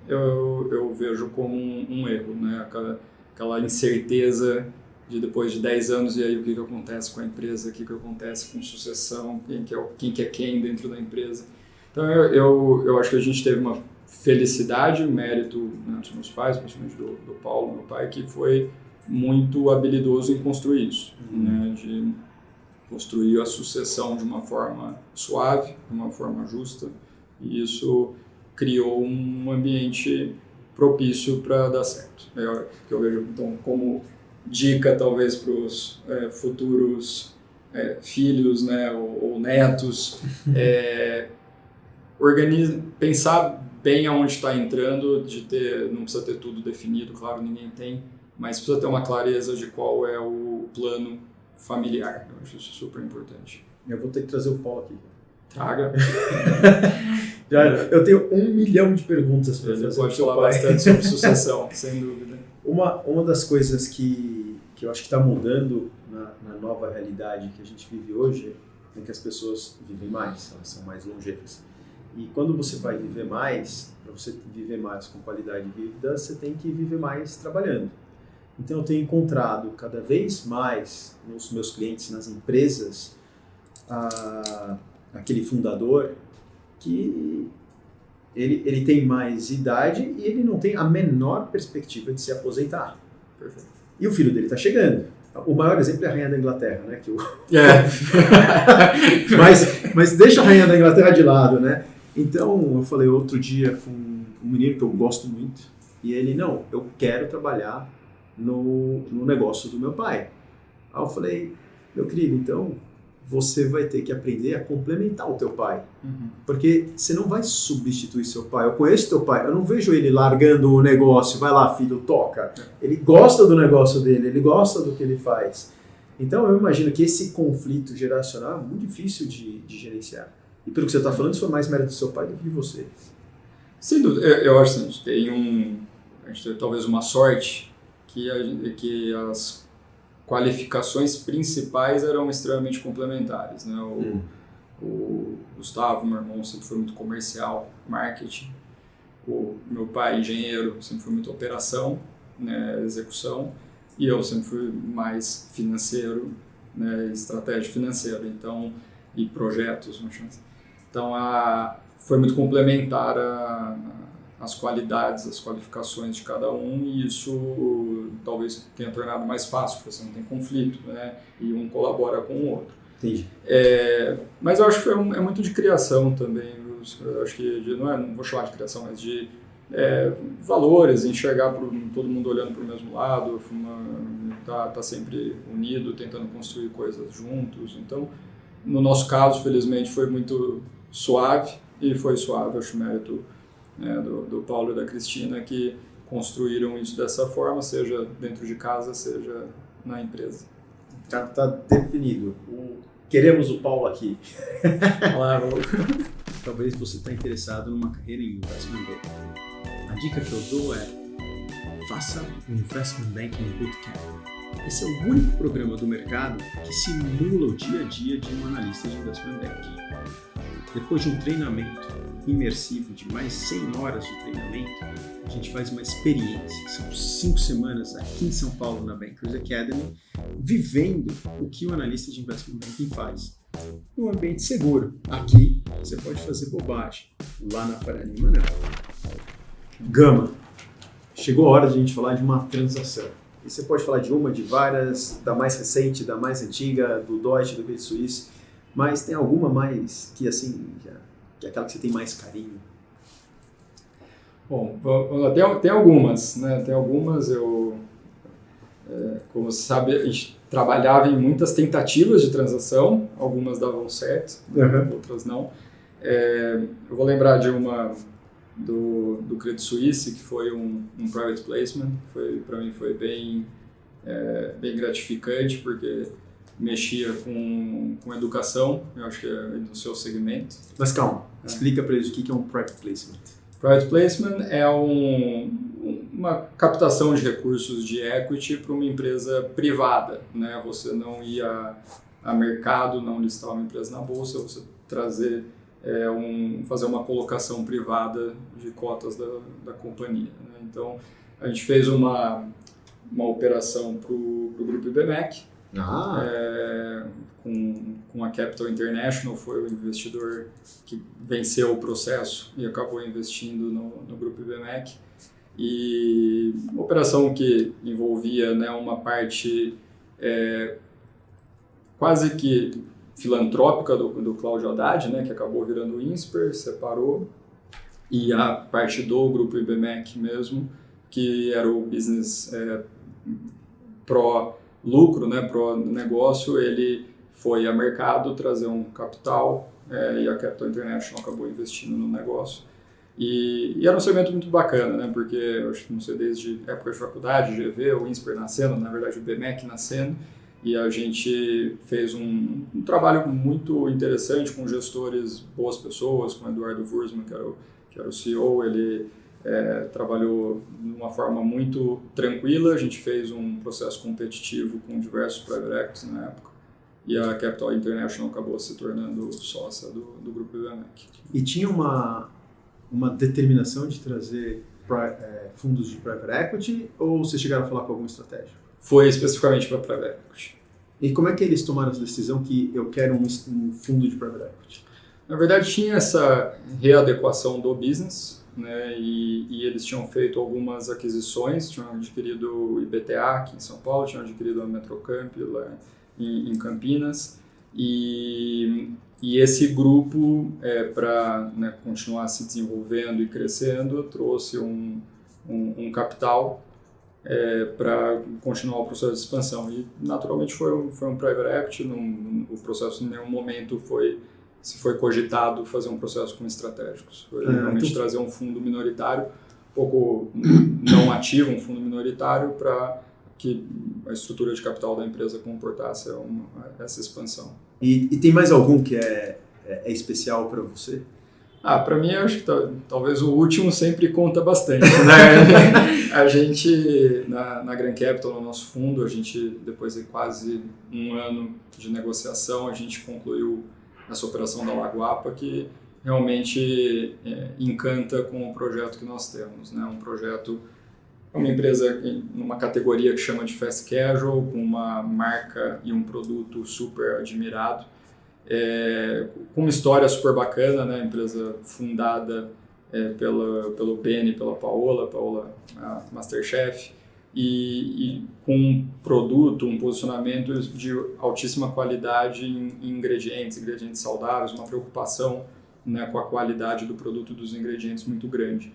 eu vejo como um erro, né? Aquela incerteza de depois de 10 anos, e aí o que acontece com a empresa, o que acontece com sucessão, quem que é quem dentro da empresa. Então eu acho que a gente teve uma felicidade, mérito, né, dos meus pais, principalmente do Paulo, meu pai, que foi muito habilidoso em construir isso, né, de construir a sucessão de uma forma suave, de uma forma justa, e isso criou um ambiente propício para dar certo. Que eu vejo, então, como dica, talvez, para os futuros filhos, né, ou netos, pensar bem aonde está entrando, não precisa ter tudo definido, claro, ninguém tem, mas precisa ter uma clareza de qual é o plano familiar. Eu acho isso super importante. Eu vou ter que trazer o Paulo aqui. Traga. Eu tenho 1 milhão de perguntas para fazer. Pode falar bastante sobre sucessão, sem dúvida. Uma das coisas que eu acho que está mudando na nova realidade que a gente vive hoje é que as pessoas vivem mais, elas são mais longevas. E quando você vai viver mais, para você viver mais com qualidade de vida, você tem que viver mais trabalhando. Então eu tenho encontrado cada vez mais nos meus clientes, nas empresas, aquele fundador que ele tem mais idade e ele não tem a menor perspectiva de se aposentar. Perfeito. E o filho dele está chegando. O maior exemplo é a Rainha da Inglaterra, né? Mas deixa a Rainha da Inglaterra de lado, né? Então, eu falei outro dia com um menino que eu gosto muito, e ele, não, eu quero trabalhar no negócio do meu pai. Aí eu falei, meu querido, então você vai ter que aprender a complementar o teu pai. Uhum. Porque você não vai substituir seu pai. Eu conheço teu pai, eu não vejo ele largando o negócio, vai lá, filho, toca. Ele gosta do negócio dele, ele gosta do que ele faz. Então eu imagino que esse conflito geracional é muito difícil de gerenciar. E pelo que você está falando, isso foi mais mérito do seu pai do que de você. Sem dúvida. Eu acho que a gente tem talvez uma sorte que as qualificações principais eram extremamente complementares, né? O Gustavo, meu irmão, sempre foi muito comercial, marketing. O meu pai, engenheiro, sempre foi muito operação, né, execução. E eu sempre fui mais financeiro, né, estratégia financeira, então, e projetos. Então, foi muito complementar as qualidades, as qualificações de cada um, e isso talvez tenha tornado mais fácil, porque você não tem conflito, né, e um colabora com o outro. Entendi. Mas eu acho que é muito de criação também. Eu acho que não vou chamar de criação, mas de valores, enxergar todo mundo olhando para o mesmo lado, tá sempre unido, tentando construir coisas juntos. Então, no nosso caso, felizmente, foi muito suave, e foi suave, acho, mérito, né, do Paulo e da Cristina, que construíram isso dessa forma, seja dentro de casa, seja na empresa. Tá definido. Queremos o Paulo aqui. Olá, Talvez você está interessado numa carreira em Investment Banking. A dica que eu dou é: faça o Investment Banking Bootcamp. Esse é o único programa do mercado que simula o dia a dia de um analista de Investment Banking. Depois de um treinamento imersivo de mais 100 horas de treinamento, a gente faz uma experiência. São 5 semanas aqui em São Paulo, na Bankers Academy, vivendo o que o analista de Investment Banking faz. Num ambiente seguro. Aqui, você pode fazer bobagem. Lá na Faria Lima, não. Gama. Chegou a hora de a gente falar de uma transação. E você pode falar de uma, de várias, da mais recente, da mais antiga, do Deutsche, do Credit Suisse, mas tem alguma mais que, assim, que é aquela que você tem mais carinho? Bom, tem algumas, né? Tem algumas, como você sabe, a gente trabalhava em muitas tentativas de transação, algumas davam certo, outras não. Eu vou lembrar de uma do Credit Suisse, que foi um private placement, para mim foi bem gratificante, porque mexia com educação, eu acho que é do seu segmento. Mas calma, explica para eles o que é um private placement. Private placement é uma captação de recursos de equity para uma empresa privada, né? Você não ir a mercado, não listar uma empresa na bolsa, você trazer fazer uma colocação privada de cotas da companhia, né? Então a gente fez uma operação para o grupo IBMEC, com a Capital International, foi o investidor que venceu o processo e acabou investindo no grupo IBMEC. E uma operação que envolvia, né, uma parte quase que filantrópica do Cláudio Haddad, né, que acabou virando o INSPER, separou, e a parte do grupo IBMEC mesmo, que era o business pró-lucro, né, pró-negócio. Ele foi a mercado trazer um capital e a Capital International acabou investindo no negócio. E era um segmento muito bacana, né, porque eu acho que não sei, desde época de faculdade, GV, o INSPER nascendo, na verdade o IBMEC nascendo, e a gente fez um trabalho muito interessante com gestores, boas pessoas, com o Eduardo Wurzman, que era o CEO. Ele trabalhou de uma forma muito tranquila. A gente fez um processo competitivo com diversos private equities na época, e a Capital International acabou se tornando sócia do grupo IBMEC. E tinha uma determinação de trazer fundos de private equity, ou vocês chegaram a falar com alguma estratégia? Foi especificamente para private equity. E como é que eles tomaram essa decisão que eu quero um fundo de private equity? Na verdade, tinha essa readequação do business, né, e eles tinham feito algumas aquisições, tinham adquirido o IBTA aqui em São Paulo, tinham adquirido a Metrocamp lá em Campinas, e esse grupo, para, né, continuar se desenvolvendo e crescendo, trouxe um capital para continuar o processo de expansão. E naturalmente foi um private equity. O processo em nenhum momento foi cogitado fazer um processo com estratégicos. Foi realmente trazer um fundo minoritário, um pouco não ativo, um fundo minoritário, para que a estrutura de capital da empresa comportasse essa expansão. E tem mais algum que é especial para você? Para mim, eu acho que talvez o último sempre conta bastante, né? A gente, na Grand Capital, no nosso fundo, a gente, depois de quase um ano de negociação, a gente concluiu essa operação da Lagoapa, que realmente encanta com o projeto que nós temos, né? Um projeto, uma empresa numa categoria que chama de fast casual, com uma marca e um produto super admirado, com uma história super bacana, né? Empresa fundada pelo Beni, pela Paola, a Masterchef, e com um produto, um posicionamento de altíssima qualidade em ingredientes saudáveis, uma preocupação, né, com a qualidade do produto e dos ingredientes muito grande.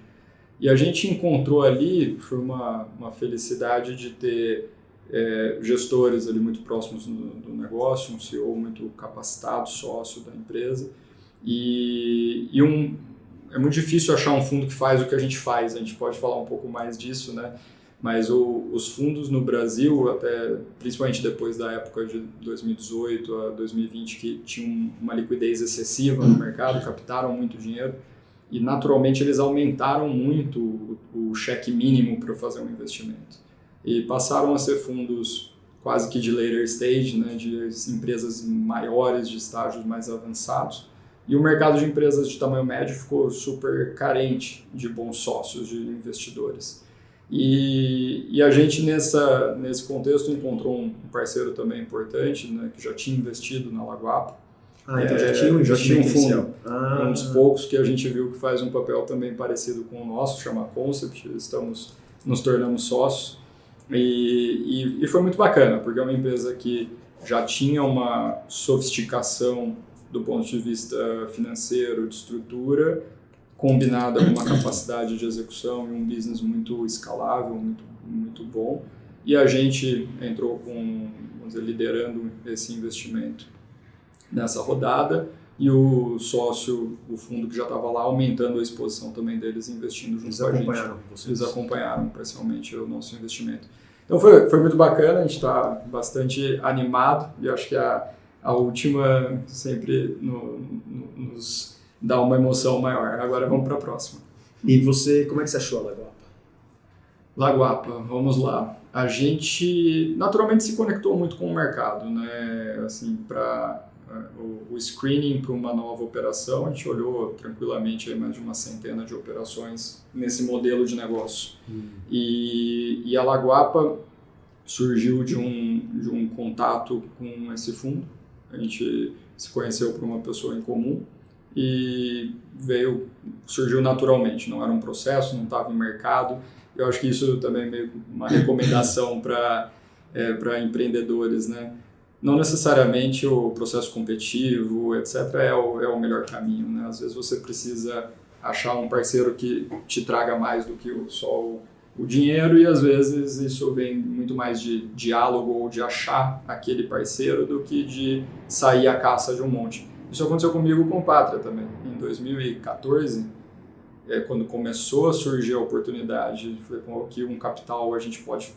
E a gente encontrou ali, foi uma felicidade de ter gestores ali muito próximos do negócio, um CEO muito capacitado, sócio da empresa, é muito difícil achar um fundo que faz o que a gente faz. A gente pode falar um pouco mais disso, né? Mas os fundos no Brasil, até principalmente depois da época de 2018 a 2020, que tinham uma liquidez excessiva no mercado, captaram muito dinheiro, e naturalmente eles aumentaram muito o cheque mínimo para fazer um investimento. E passaram a ser fundos quase que de later stage, né, de empresas maiores, de estágios mais avançados. E o mercado de empresas de tamanho médio ficou super carente de bons sócios, de investidores. E a gente, nesse contexto, encontrou um parceiro também importante, né, que já tinha investido na Lagoapa. Então já tinha um fundo. Um dos poucos que a gente viu que faz um papel também parecido com o nosso, chama Concept. Nos tornamos sócios. E foi muito bacana, porque é uma empresa que já tinha uma sofisticação do ponto de vista financeiro, de estrutura, combinada com uma capacidade de execução e um business muito escalável, muito, muito bom. E a gente entrou com vamos dizer, liderando esse investimento nessa rodada, e o sócio, o fundo que já estava lá, aumentando a exposição também deles, investindo junto com a gente. Eles acompanharam parcialmente o nosso investimento. Então foi muito bacana, a gente está bastante animado, e acho que a última sempre nos dá uma emoção maior. Agora vamos para a próxima. E você, como é que você achou a Laguapa? Laguapa, vamos lá. A gente naturalmente se conectou muito com o mercado, né? Assim, para o screening para uma nova operação, a gente olhou tranquilamente aí mais de uma centena de operações nesse modelo de negócio. E a Laguapa surgiu de um contato com esse fundo. A gente se conheceu por uma pessoa em comum e surgiu naturalmente, não era um processo, não estava em mercado. Eu acho que isso também é meio uma recomendação para empreendedores, né? Não necessariamente o processo competitivo, etc., é o melhor caminho, né? Às vezes você precisa achar um parceiro que te traga mais do que só o dinheiro, e às vezes isso vem muito mais de diálogo ou de achar aquele parceiro do que de sair à caça de um monte. Isso aconteceu comigo com o Pátria também. Em 2014, quando começou a surgir a oportunidade, foi com que um capital a gente pode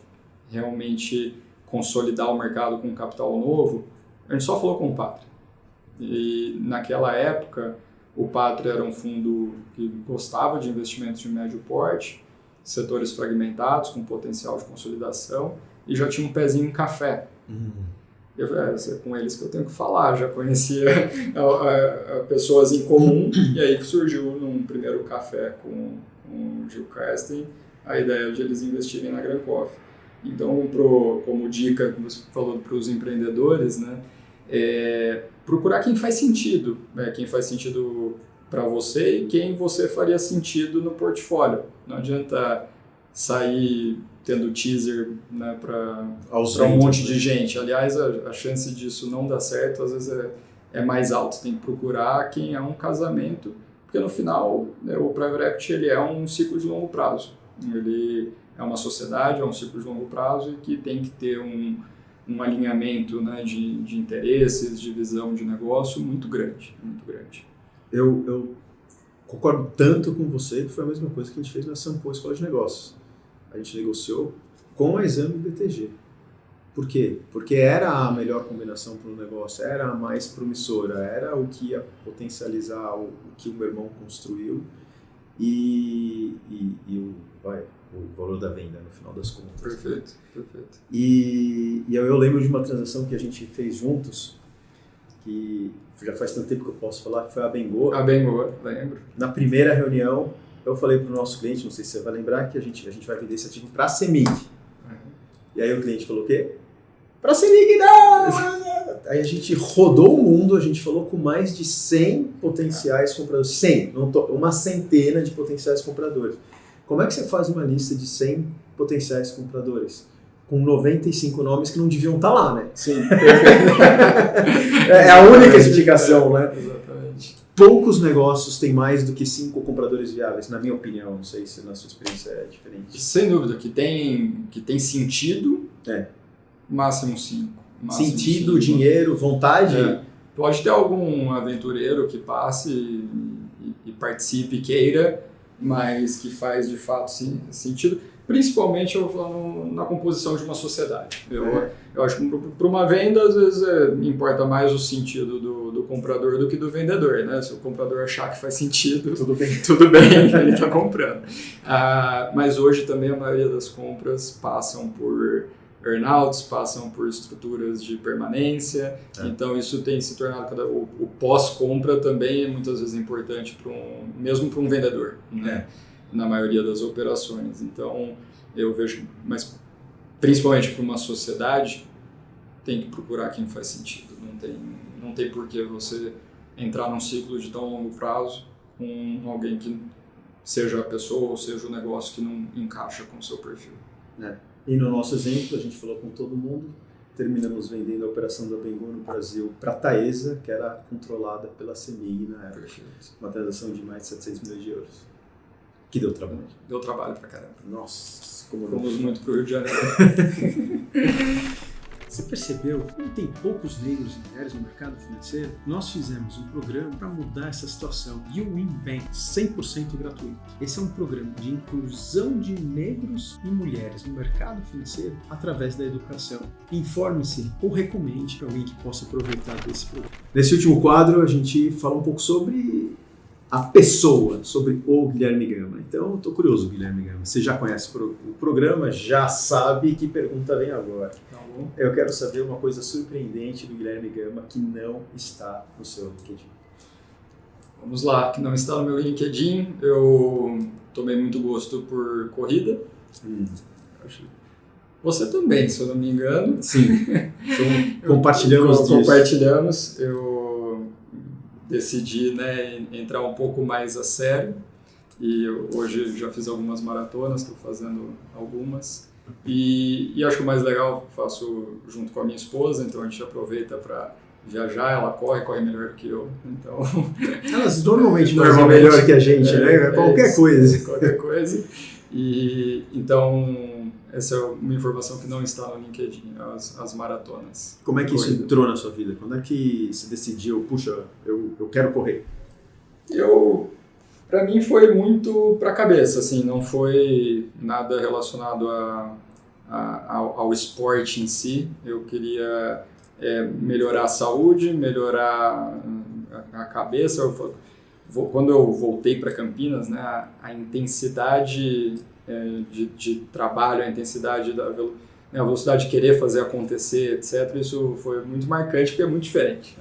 realmente consolidar o mercado com um capital novo, a gente só falou com o Pátria. E naquela época, o Pátria era um fundo que gostava de investimentos de médio porte, setores fragmentados, com potencial de consolidação, e já tinha um pezinho em café. Eu falei, é com eles que eu tenho que falar, já conhecia pessoas em comum, e aí que surgiu num primeiro café com o Gil Kerstin a ideia de eles investirem na Gran Coffee. Então, como dica, como você falou para os empreendedores, né, procurar quem faz sentido para você e quem você faria sentido no portfólio. Não adianta sair tendo teaser, né, para um monte de gente. Aliás, a chance disso não dar certo às vezes é mais alta. Você tem que procurar quem é um casamento, porque no final, né, o Private Equity ele é um ciclo de longo prazo. Ele é uma sociedade, é um ciclo de longo prazo e que tem que ter um alinhamento, né, de interesses, de visão de negócio muito grande, muito grande. Eu concordo tanto com você que foi a mesma coisa que a gente fez na Sampo Escola de Negócios. A gente negociou com a Exame BTG. Por quê? Porque era a melhor combinação para o negócio, era a mais promissora, era o que ia potencializar o que o meu irmão construiu e o valor da venda no final das contas. Perfeito. E eu lembro de uma transação que a gente fez juntos, que já faz tanto tempo que eu posso falar, que foi a Bengoa. A Bengoa, lembro. Na primeira reunião, eu falei para o nosso cliente, não sei se você vai lembrar, que a gente vai vender esse ativo para a CEMIG. E aí o cliente falou o quê? Para a CEMIG não! Aí a gente rodou o mundo, a gente falou com mais de 100 potenciais compradores. 100, uma centena de potenciais compradores. Como é que você faz uma lista de 100 potenciais compradores? Com 95 nomes que não deviam estar lá, né? Sim, perfeito. É a única explicação, né? Exatamente. Poucos negócios têm mais do que 5 compradores viáveis, na minha opinião. Não sei se na sua experiência é diferente. Sem dúvida, que tem sentido, máximo 5. Sentido, 5. Dinheiro, vontade. Pode ter algum aventureiro que passe e participe, queira, mas que faz de fato sentido. Principalmente eu falo na composição de uma sociedade. Eu acho que para uma venda, às vezes, importa mais o sentido do comprador do que do vendedor, né? Se o comprador achar que faz sentido, tudo bem ele está comprando. Mas hoje também a maioria das compras passam por earnouts, passam por estruturas de permanência, então isso tem se tornado, o pós-compra também é muitas vezes importante mesmo para um vendedor, né? Na maioria das operações. Então, eu vejo, mas principalmente para uma sociedade, tem que procurar quem faz sentido. Não tem por que você entrar num ciclo de tão longo prazo com alguém que seja a pessoa ou seja o negócio que não encaixa com o seu perfil. E no nosso exemplo, a gente falou com todo mundo, terminamos vendendo a operação da Bengoa no Brasil para a Taesa, que era controlada pela CEMIG na época. Perfeito. Uma transação de mais de 700 milhões de euros. Que deu trabalho. Deu trabalho pra caramba. Nossa, fomos muito pro Rio de Janeiro. Você percebeu como tem poucos negros e mulheres no mercado financeiro? Nós fizemos um programa para mudar essa situação. YouWin Bank, 100% gratuito. Esse é um programa de inclusão de negros e mulheres no mercado financeiro através da educação. Informe-se ou recomende para alguém que possa aproveitar desse programa. Nesse último quadro, a gente fala um pouco sobre a pessoa, sobre o Guilherme Gama. Então, estou curioso, Guilherme Gama. Você já conhece o programa, já sabe que pergunta vem agora. Tá bom. Eu quero saber uma coisa surpreendente do Guilherme Gama que não está no seu LinkedIn. Vamos lá, que não está no meu LinkedIn. Eu tomei muito gosto por corrida. Você também, se eu não me engano. Sim. Então, compartilhamos. Eu decidi, né, entrar um pouco mais a sério. E hoje já fiz algumas maratonas, estou fazendo algumas. E acho que o mais legal, faço junto com a minha esposa, então a gente aproveita para viajar, ela corre melhor do que eu. Então, elas normalmente fazem melhor que a gente, né? Qualquer coisa. E então, essa é uma informação que não está no LinkedIn, as maratonas. Como é que isso entrou na sua vida? Quando é que você decidiu, puxa, eu quero correr? Para mim foi muito para a cabeça, assim, não foi nada relacionado ao esporte em si. Eu queria melhorar a saúde, melhorar a cabeça. Quando eu voltei para Campinas, né, a intensidade de trabalho, a intensidade a velocidade de querer fazer acontecer, etc., isso foi muito marcante, porque é muito diferente,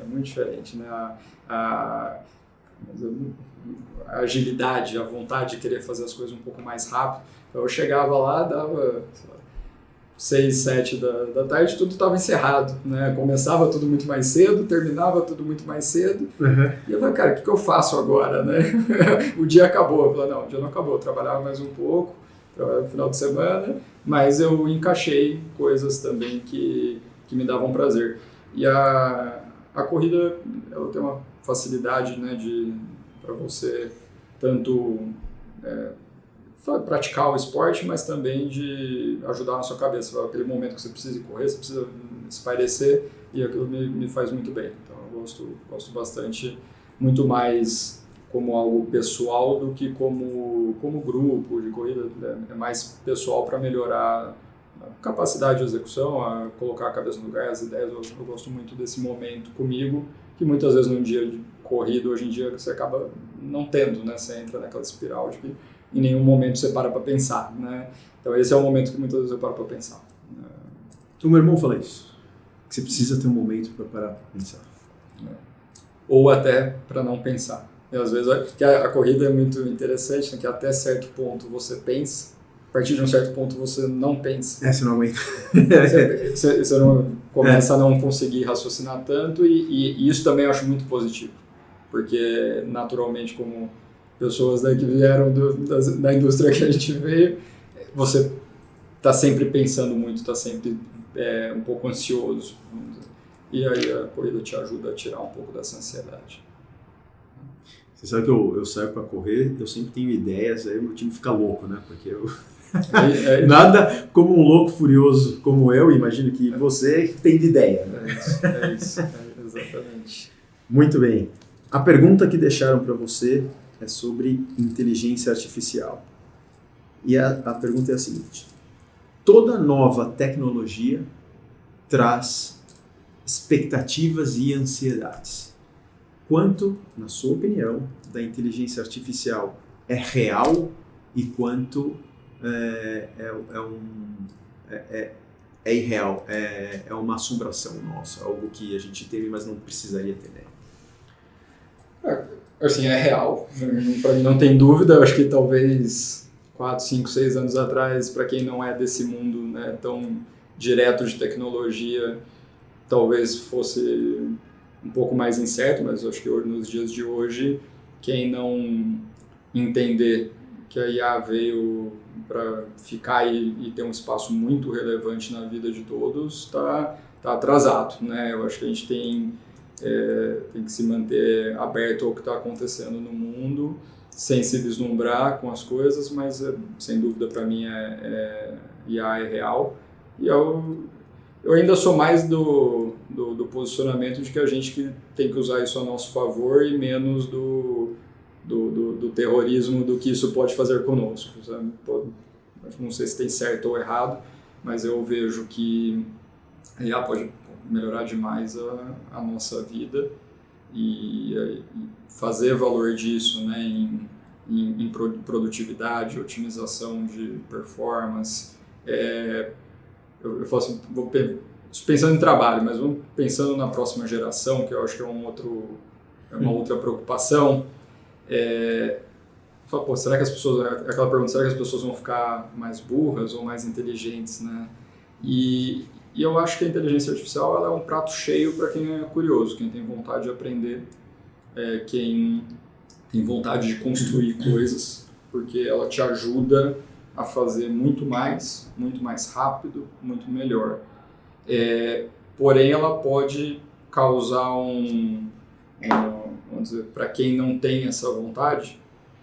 né? A agilidade, a vontade de querer fazer as coisas um pouco mais rápido. Então eu chegava lá, dava 6, 7 da tarde, tudo estava encerrado, né? Começava tudo muito mais cedo, terminava tudo muito mais cedo. Uhum. E eu falei, cara, o que eu faço agora, né? O dia acabou. Eu falei, não, o dia não acabou, eu trabalhava mais um pouco, no final de semana, mas eu encaixei coisas também que me davam prazer. E a corrida, ela tem uma facilidade, né, para você tanto praticar o esporte, mas também de ajudar na sua cabeça. Aquele momento que você precisa correr, você precisa espairecer, e aquilo me faz muito bem. Então eu gosto bastante, muito mais como algo pessoal do que como grupo de corrida. É mais pessoal para melhorar a capacidade de execução, a colocar a cabeça no lugar, as ideias. Eu gosto muito desse momento comigo, que muitas vezes num dia de corrida, hoje em dia, você acaba não tendo, né? Você entra naquela espiral de que em nenhum momento você para pensar, né? Então esse é o momento que muitas vezes eu paro para pensar. O meu irmão fala isso, que você precisa ter um momento para parar para pensar. Ou até para não pensar. E às vezes que a corrida é muito interessante, né? Que até certo ponto você pensa, a partir de um certo ponto você não pensa. Você não aguenta. Você não começa a não conseguir raciocinar tanto, e isso também eu acho muito positivo, porque naturalmente, como pessoas, né, que vieram da indústria que a gente veio, você está sempre pensando muito, está sempre um pouco ansioso, vamos dizer. E aí a corrida te ajuda a tirar um pouco dessa ansiedade. Você sabe que eu saio para correr, eu sempre tenho ideias, aí o meu time fica louco, né? Porque eu... Nada como um louco furioso como eu, imagino que você tem de ideia. Né? É isso, exatamente. Muito bem. A pergunta que deixaram para você é sobre inteligência artificial. E a pergunta é a seguinte: toda nova tecnologia traz expectativas e ansiedades. Quanto, na sua opinião, da inteligência artificial é real e quanto é irreal, é uma assombração nossa, algo que a gente teve, mas não precisaria ter, né? Assim, é real, para mim não tem dúvida. Eu acho que talvez 4, 5, 6 anos atrás, para quem não é desse mundo, né, tão direto de tecnologia, talvez fosse um pouco mais incerto, mas eu acho que nos dias de hoje, quem não entender que a IA veio para ficar e ter um espaço muito relevante na vida de todos, tá atrasado, né? Eu acho que a gente tem que se manter aberto ao que está acontecendo no mundo, sem se vislumbrar com as coisas, mas sem dúvida para mim IA é real. E Eu ainda sou mais do posicionamento de que a gente que tem que usar isso a nosso favor e menos do terrorismo do que isso pode fazer conosco, sabe? Não sei se tem certo ou errado, mas eu vejo que a IA pode melhorar demais a nossa vida e fazer valor disso, né, em produtividade, otimização de performance. Eu falo assim, pensando em trabalho, mas vamos pensando na próxima geração, que eu acho que é uma outra preocupação. Pô, será que as pessoas, aquela pergunta, será que as pessoas vão ficar mais burras ou mais inteligentes, né? E eu acho que a inteligência artificial ela é um prato cheio para quem é curioso, quem tem vontade de aprender, quem tem vontade de construir coisas, porque ela te ajuda a fazer muito mais rápido, muito melhor. Porém, ela pode causar vamos dizer, para quem não tem essa vontade,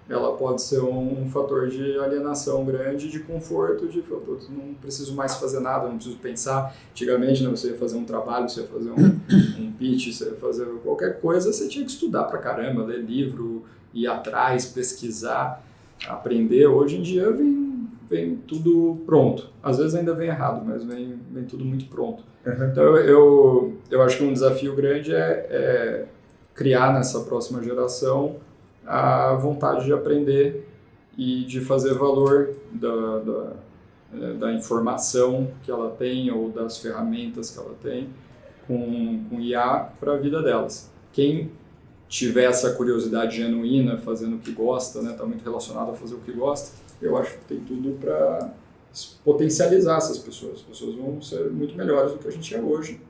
ela pode ser um fator de alienação grande, de conforto, de não preciso mais fazer nada, não preciso pensar. Antigamente, né, você ia fazer um trabalho, você ia fazer um pitch, você ia fazer qualquer coisa, você tinha que estudar pra caramba, ler livro, ir atrás, pesquisar, aprender. Hoje em dia vem tudo pronto. Às vezes ainda vem errado, mas vem tudo muito pronto. Uhum. Então eu acho que um desafio grande é criar nessa próxima geração a vontade de aprender e de fazer valor da informação que ela tem ou das ferramentas que ela tem com IA para a vida delas. Quem tiver essa curiosidade genuína, fazendo o que gosta, né, tá muito relacionado a fazer o que gosta, eu acho que tem tudo para potencializar essas pessoas. As pessoas vão ser muito melhores do que a gente é hoje,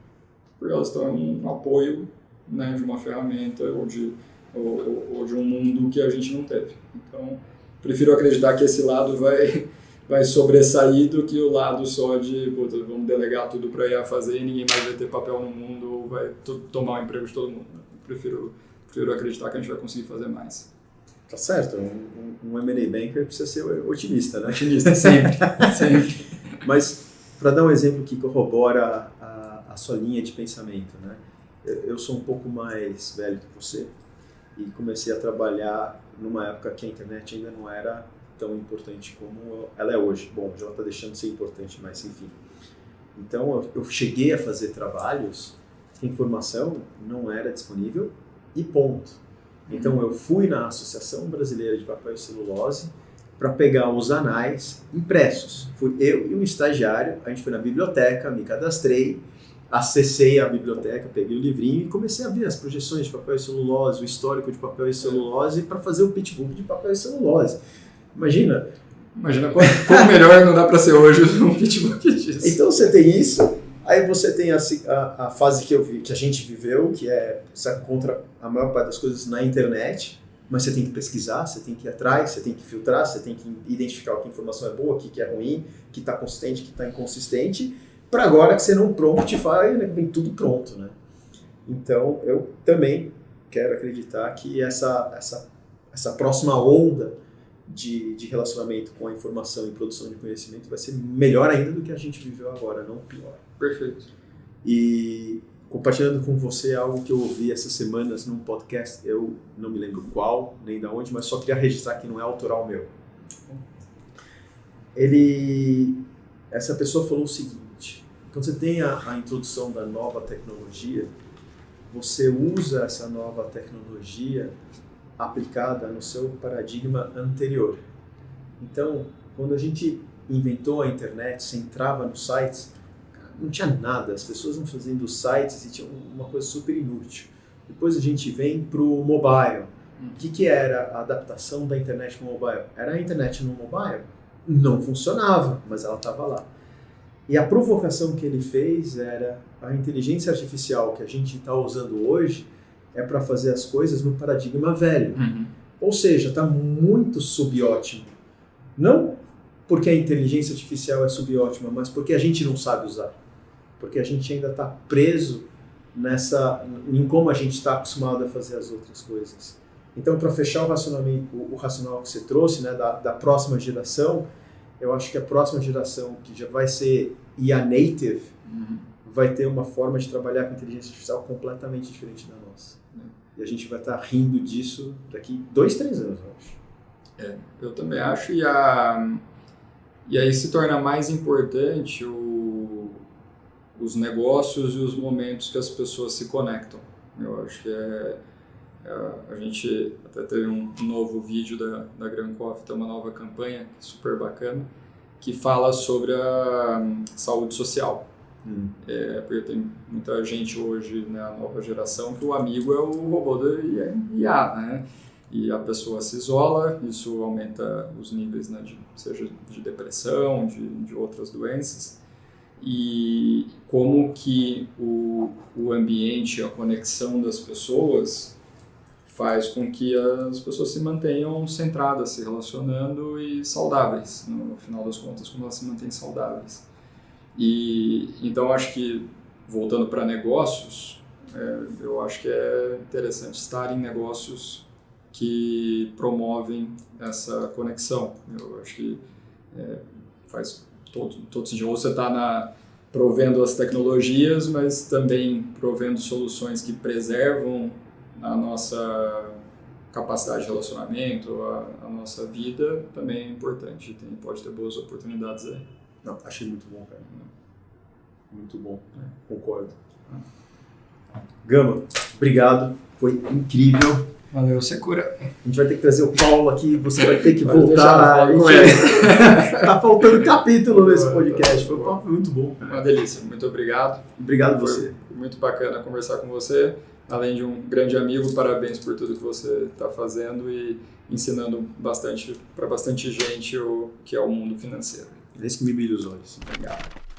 porque elas estão em um apoio, né, de uma ferramenta ou de um mundo que a gente não teve. Então, prefiro acreditar que esse lado vai sobressair do que o lado só de vamos delegar tudo para IA fazer e ninguém mais vai ter papel no mundo ou vai tomar o emprego de todo mundo. Prefiro acreditar que a gente vai conseguir fazer mais. Tá certo. Um M&A banker precisa ser otimista, né? Otimista, sempre. Sempre. Mas, para dar um exemplo que corrobora a sua linha de pensamento, né? Eu sou um pouco mais velho que você e comecei a trabalhar numa época que a internet ainda não era tão importante como ela é hoje. Bom, já está deixando de ser importante, mas enfim. Então, eu cheguei a fazer trabalhos que a informação não era disponível e ponto. Então, eu fui na Associação Brasileira de Papel e Celulose para pegar os anais impressos. Fui eu e um estagiário, a gente foi na biblioteca, me cadastrei, acessei a biblioteca, peguei o livrinho e comecei a ver as projeções de papel e celulose, o histórico de papel e celulose para fazer o pitchbook de papel e celulose. Imagina como melhor não dá para ser hoje um pitchbook disso. Então você tem isso, aí você tem a fase que a gente viveu, que é você encontra a maior parte das coisas na internet, mas você tem que pesquisar, você tem que ir atrás, você tem que filtrar, você tem que identificar o que a informação é boa, o que é ruim, o que está consistente, o que está inconsistente, para agora que você não promptify, né, vem tudo pronto, né? Então, eu também quero acreditar que essa próxima onda de relacionamento com a informação e produção de conhecimento vai ser melhor ainda do que a gente viveu agora, não pior. Perfeito. E compartilhando com você algo que eu ouvi essas semanas num podcast, eu não me lembro qual, nem de onde, mas só queria registrar que não é autoral meu. Essa pessoa falou o seguinte: quando você tem a introdução da nova tecnologia, você usa essa nova tecnologia aplicada no seu paradigma anterior. Então, quando a gente inventou a internet, você entrava nos sites, não tinha nada, as pessoas iam fazendo sites e tinha uma coisa super inútil. Depois a gente vem para o mobile. O que era a adaptação da internet para o mobile? Era a internet no mobile? Não funcionava, mas ela estava lá. E a provocação que ele fez era a inteligência artificial que a gente está usando hoje é para fazer as coisas no paradigma velho. Uhum. Ou seja, está muito subótimo. Não porque a inteligência artificial é subótima, mas porque a gente não sabe usar. Porque a gente ainda está preso em como a gente está acostumado a fazer as outras coisas. Então, para fechar o racional que você trouxe, né, da próxima geração, eu acho que a próxima geração, que já vai ser IA native, vai ter uma forma de trabalhar com inteligência artificial completamente diferente da nossa. E a gente vai estar rindo disso daqui 2-3 anos, eu acho. Eu também acho. E aí se torna mais importante os negócios e os momentos que as pessoas se conectam. Eu acho que a gente até teve um novo vídeo da Gran Coffee, tem uma nova campanha super bacana, que fala sobre a saúde social. Porque tem muita gente hoje, né, a nova geração, que o amigo é o robô da IA, né? E a pessoa se isola, isso aumenta os níveis, né, seja de depressão, de outras doenças. E como que o ambiente, a conexão das pessoas faz com que as pessoas se mantenham centradas, se relacionando e saudáveis, no final das contas, como elas se mantêm saudáveis. E então acho que, voltando para negócios, eu acho que é interessante estar em negócios que promovem essa conexão. Eu acho que faz todo sentido. Ou você está provendo as tecnologias, mas também provendo soluções que preservam a nossa capacidade de relacionamento, a nossa vida, também é importante. Pode ter boas oportunidades aí. Não, achei muito bom, cara. Muito bom. Concordo. Gama, obrigado. Foi incrível. Valeu, Secura. A gente vai ter que trazer o Paulo aqui, você vai ter que Vai voltar. com ele. Tá faltando capítulo nesse podcast. Foi um papo muito bom. Uma delícia. Muito obrigado. Obrigado a você. Foi muito bacana conversar com você. Além de um grande amigo, parabéns por tudo que você está fazendo e ensinando para bastante gente o que é o mundo financeiro. É isso que me brilha os olhos. Obrigado.